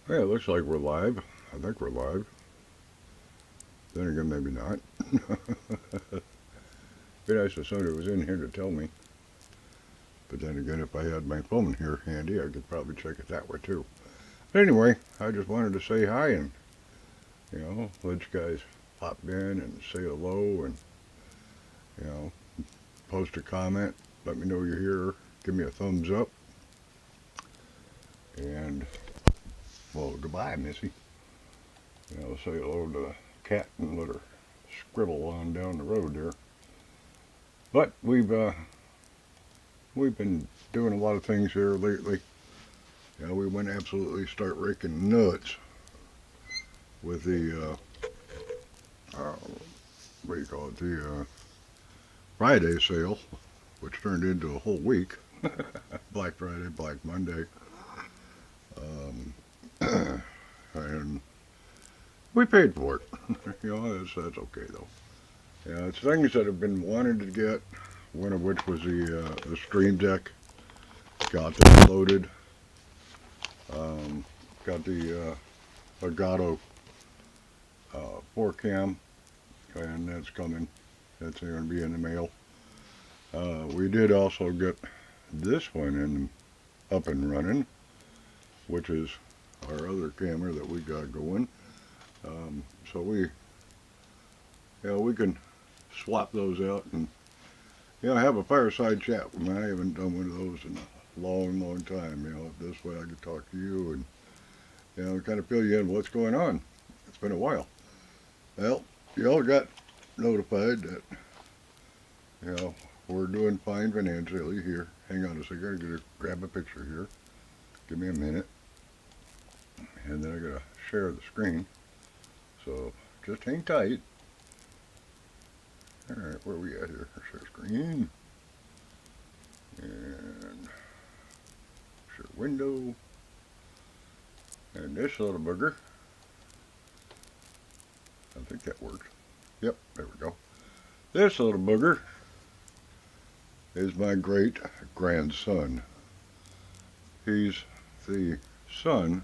Yeah, it looks like we're live. I think we're live. Then again, maybe not. Be nice if somebody was in here to tell me. But then again, if I had my phone here handy, I could probably check it that way too. But anyway, I just wanted to say hi and, let you guys pop in and say hello and, you know, post a comment. Let me know you're here. Give me a thumbs up. And, well, goodbye, Missy. Say hello to the cat and let her scribble on down the road there. But we've been doing a lot of things here lately. We went absolutely start raking nuts with the what do you call it? The Friday sale, which turned into a whole week. Black Friday, Black Monday, um, and we paid for it. That's okay though. Yeah, it's things that have been wanted to get. One of which was the Stream Deck. Got that loaded. Um, got the Elgato 4 cam, and that's coming. That's going to be in the mail. We did also get this one up and running, which is our other camera that we got going. So we can swap those out and have a fireside chat. I haven't done one of those in a long, long time. This way I could talk to you and kind of fill you in what's going on. It's been a while. Well, y'all got notified that you know we're doing fine financially here. Hang on a second. I'm gonna grab a picture here. Give me a minute, and then I gotta share the screen. So just hang tight. All right, where are we at here? Share screen and share window. And this little booger. I think that worked. Yep, there we go. This little booger is my great grandson. He's the son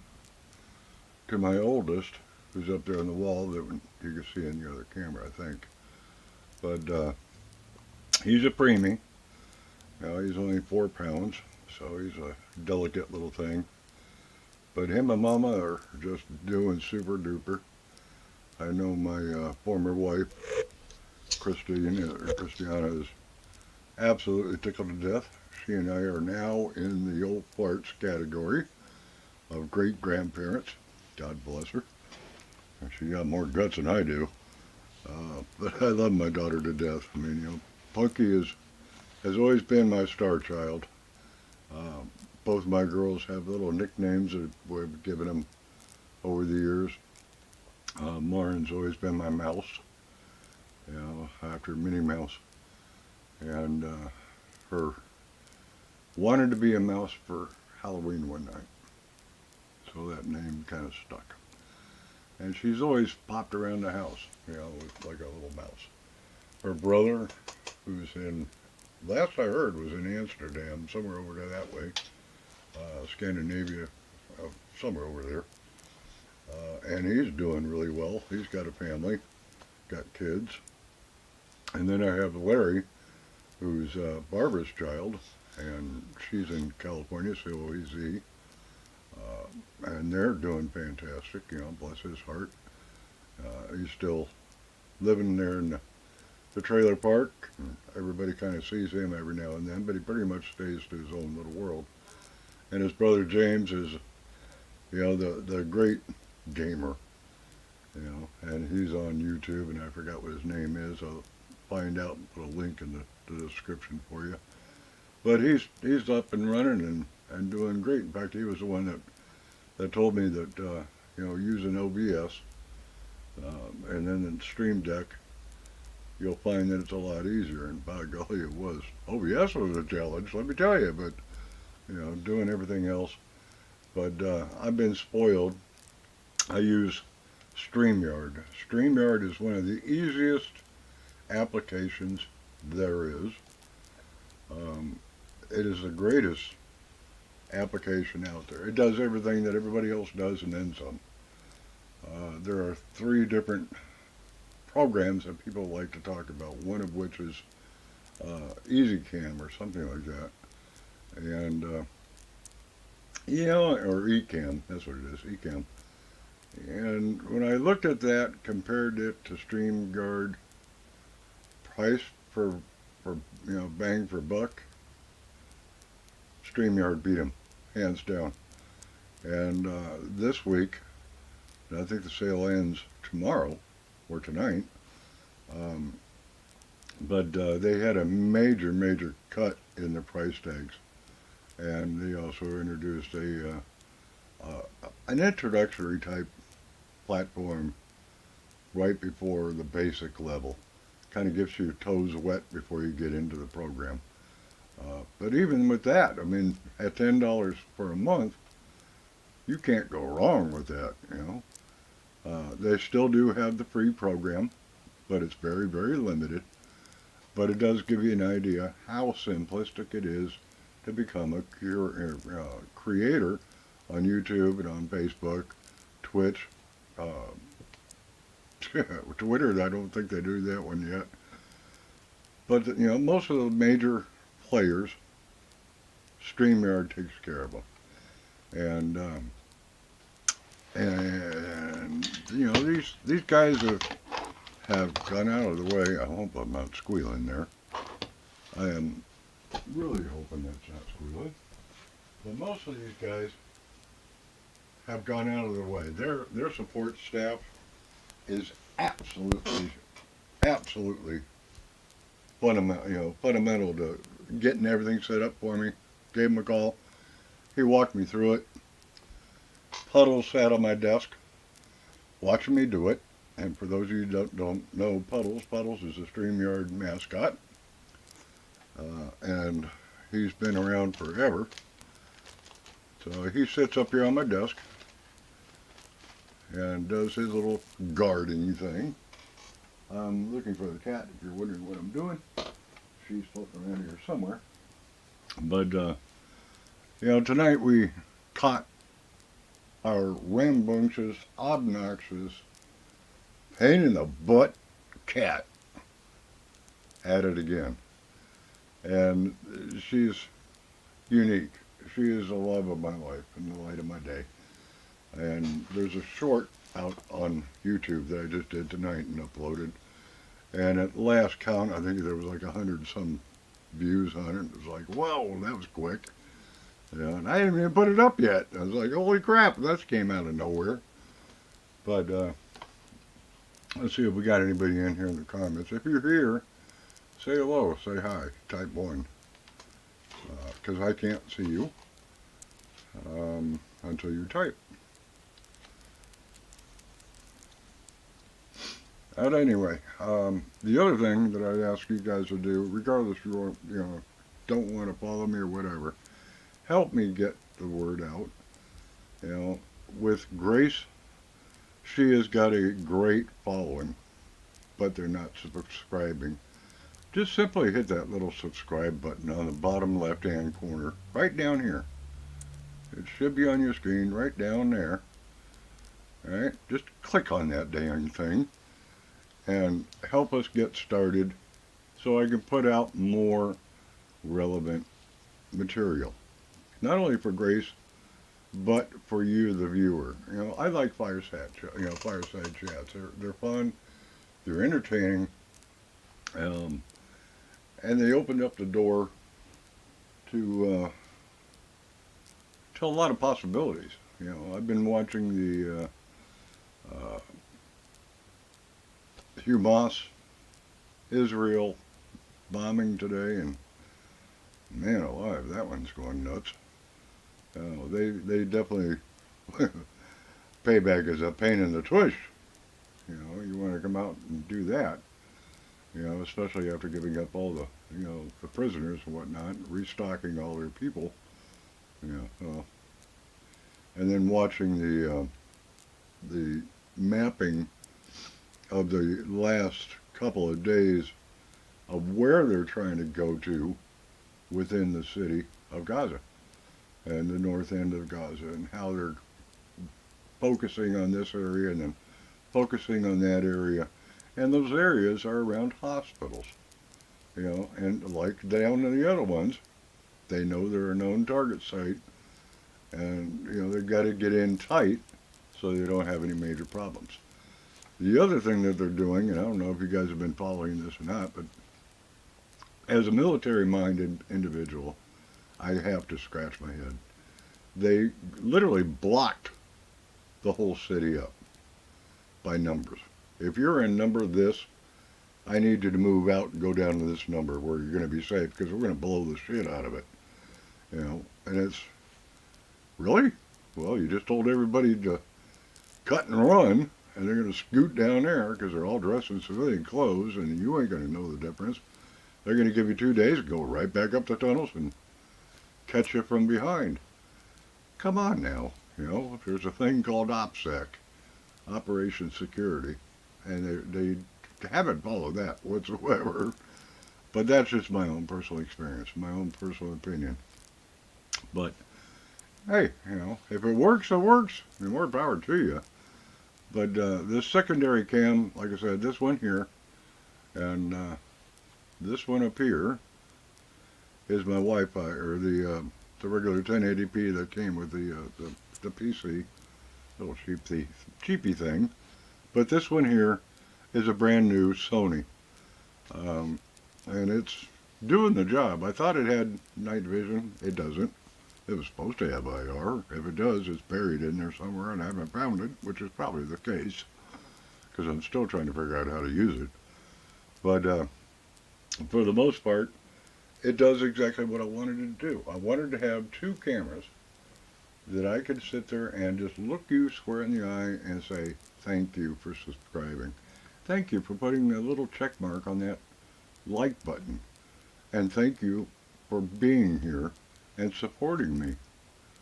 to my oldest, who's up there on the wall that you can see in the other camera, I think. But he's a preemie. Now he's only 4 pounds, so he's a delicate little thing. But him and Mama are just doing super duper. I know my former wife, Christiana, is absolutely tickled to death. She and I are now in the old farts category of great grandparents. God bless her. She got more guts than I do. But I love my daughter to death. I mean, Punky has always been my star child. Uh, Both my girls have little nicknames that we've given them over the years. Lauren's always been my mouse, after Minnie Mouse. And her wanted to be a mouse for Halloween one night. So that name kind of stuck. And she's always popped around the house, like a little mouse. Her brother, who's last I heard, was in Amsterdam, somewhere over there that way, Scandinavia, somewhere over there. And he's doing really well. He's got a family, got kids. And then I have Larry, who's Barbara's child, and she's in California, COEZ. And they're doing fantastic, bless his heart. He's still living there in the trailer park. Everybody kind of sees him every now and then, but he pretty much stays to his own little world. And his brother James is, the great gamer, and he's on YouTube, and I forgot what his name is. I'll find out and put a link in the description for you. But he's up and running and doing great. In fact, he was the one that told me that using OBS and then in Stream Deck, you'll find that it's a lot easier. And by golly, it was. OBS was a challenge, let me tell you. But doing everything else. But I've been spoiled. I use StreamYard. StreamYard is one of the easiest applications there is. It is the greatest application out there. It does everything that everybody else does and then some. There are three different programs that people like to talk about, one of which is EasyCam or something like that. And, yeah, or eCam, that's what it is, eCam. And when I looked at that, compared it to StreamYard price for bang for buck, StreamYard beat him, hands down. And this week, and I think the sale ends tomorrow or tonight, um, but they had a major cut in the price tags, and they also introduced an introductory type platform right before the basic level. Kind of gets your toes wet before you get into the program. But even with that, I mean, at $10 for a month, you can't go wrong with that. They still do have the free program, but it's very limited. But it does give you an idea how simplistic it is to become a creator on YouTube and on Facebook, Twitch, Twitter. I don't think they do that one yet. But most of the major players, StreamYard takes care of them, and these guys have gone out of the way. I hope I'm not squealing there. I am really hoping that's not squealing. But most of these guys have gone out of the way. Their support staff is absolutely fundamental to getting everything set up for me. Gave him a call. He walked me through it. Puddles sat on my desk watching me do it. And for those of you who don't know Puddles is a StreamYard mascot. And he's been around forever. So he sits up here on my desk and does his little guarding thing. I'm looking for the cat if you're wondering what I'm doing. She's floating around here somewhere. But, tonight we caught our rambunctious, obnoxious, pain in the butt cat at it again. And she's unique. She is the love of my life and the light of my day. And there's a short out on YouTube that I just did tonight and uploaded. And at last count, I think there was like 100 some views on it. It was like, whoa, that was quick. And I didn't even put it up yet. I was like, holy crap, that came out of nowhere. But let's see if we got anybody in here in the comments. If you're here, say hello, say hi, type 1. Because I can't see you until you type. But anyway, the other thing that I'd ask you guys to do, regardless if you don't want to follow me or whatever, help me get the word out. With Grace, she has got a great following, but they're not subscribing. Just simply hit that little subscribe button on the bottom left-hand corner, right down here. It should be on your screen, right down there. All right, just click on that dang thing and help us get started so I can put out more relevant material. Not only for Grace, but for you, the viewer. I like Fireside chats. They're fun, they're entertaining, and they opened up the door to a lot of possibilities. I've been watching the Hamas Israel bombing today, and man alive, that one's going nuts. They definitely payback is a pain in the tush. You want to come out and do that. Especially after giving up all the prisoners and whatnot, restocking all their people. And then watching the mapping of the last couple of days of where they're trying to go to within the city of Gaza. and the north end of Gaza, and how they're focusing on this area and then focusing on that area. And those areas are around hospitals, and like down in the other ones, they know they're a known target site, and they've got to get in tight so they don't have any major problems. The other thing that they're doing, and I don't know if you guys have been following this or not, but as a military-minded individual, I have to scratch my head. They literally blocked the whole city up by numbers. If you're in number this, I need you to move out and go down to this number where you're going to be safe, because we're going to blow the shit out of it. And it's really, well, you just told everybody to cut and run, and they're going to scoot down there because they're all dressed in civilian clothes, and you ain't going to know the difference. They're going to give you 2 days to go right back up the tunnels and catch you from behind. Come on now. There's a thing called OPSEC, Operation Security, and they haven't followed that whatsoever. But that's just my own personal experience, my own personal opinion. But hey, if it works, it works, and more power to you. But this secondary cam, like I said, this one here, and this one up here is my Wi-Fi, or the regular 1080p that came with the PC, little cheapy thing. But this one here is a brand new Sony, and it's doing the job. I thought it had night vision. It doesn't. It was supposed to have IR. If it does, it's buried in there somewhere, and I haven't found it, which is probably the case, because I'm still trying to figure out how to use it. But for the most part, it does exactly what I wanted it to do. I wanted to have 2 cameras that I could sit there and just look you square in the eye and say, thank you for subscribing. Thank you for putting a little check mark on that like button. And thank you for being here and supporting me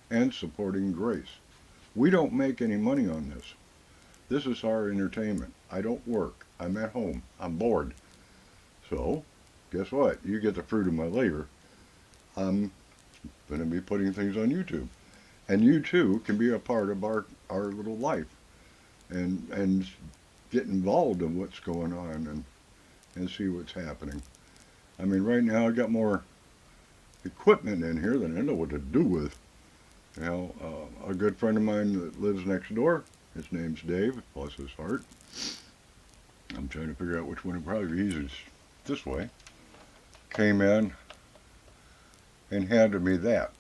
and supporting Grace. We don't make any money on this. This is our entertainment. I don't work. I'm at home. I'm bored. So, guess what? You get the fruit of my labor. I'm going to be putting things on YouTube. And you too can be a part of our little life and get involved in what's going on and see what's happening. I mean, right now I got more equipment in here than I know what to do with. A good friend of mine that lives next door, his name's Dave, bless his heart. I'm trying to figure out which one would probably be easiest this way. Came in and handed me that.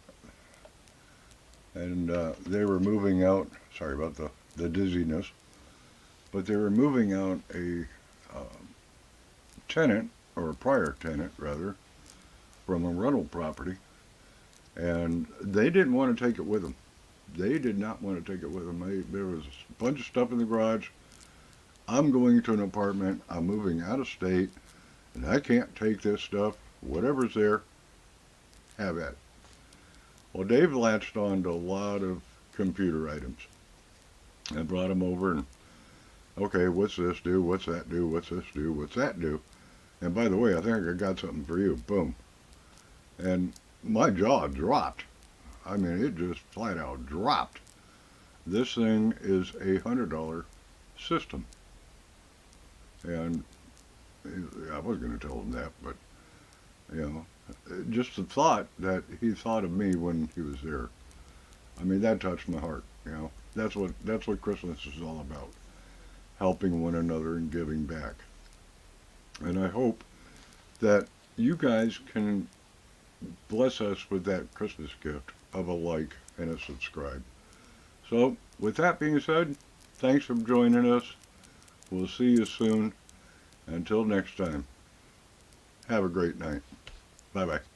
And they were moving out, sorry about the dizziness, but they were moving out a tenant, or a prior tenant rather, from a rental property, and they didn't want to take it with them. They did not want to take it with them. There was a bunch of stuff in the garage. I'm going to an apartment. I'm moving out of state, and I can't take this stuff. Whatever's there, have at it. Well, Dave latched on to a lot of computer items. I brought him over and, okay, what's this do? What's that do? What's this do? What's that do? And by the way, I think I got something for you. Boom. And my jaw dropped. I mean, it just flat out dropped. This thing is a $100 system. And I was going to tell him that, but, just the thought that he thought of me when he was there. I mean, that touched my heart, That's what Christmas is all about. Helping one another and giving back. And I hope that you guys can bless us with that Christmas gift of a like and a subscribe. So, with that being said, thanks for joining us. We'll see you soon. Until next time, have a great night. Bye-bye.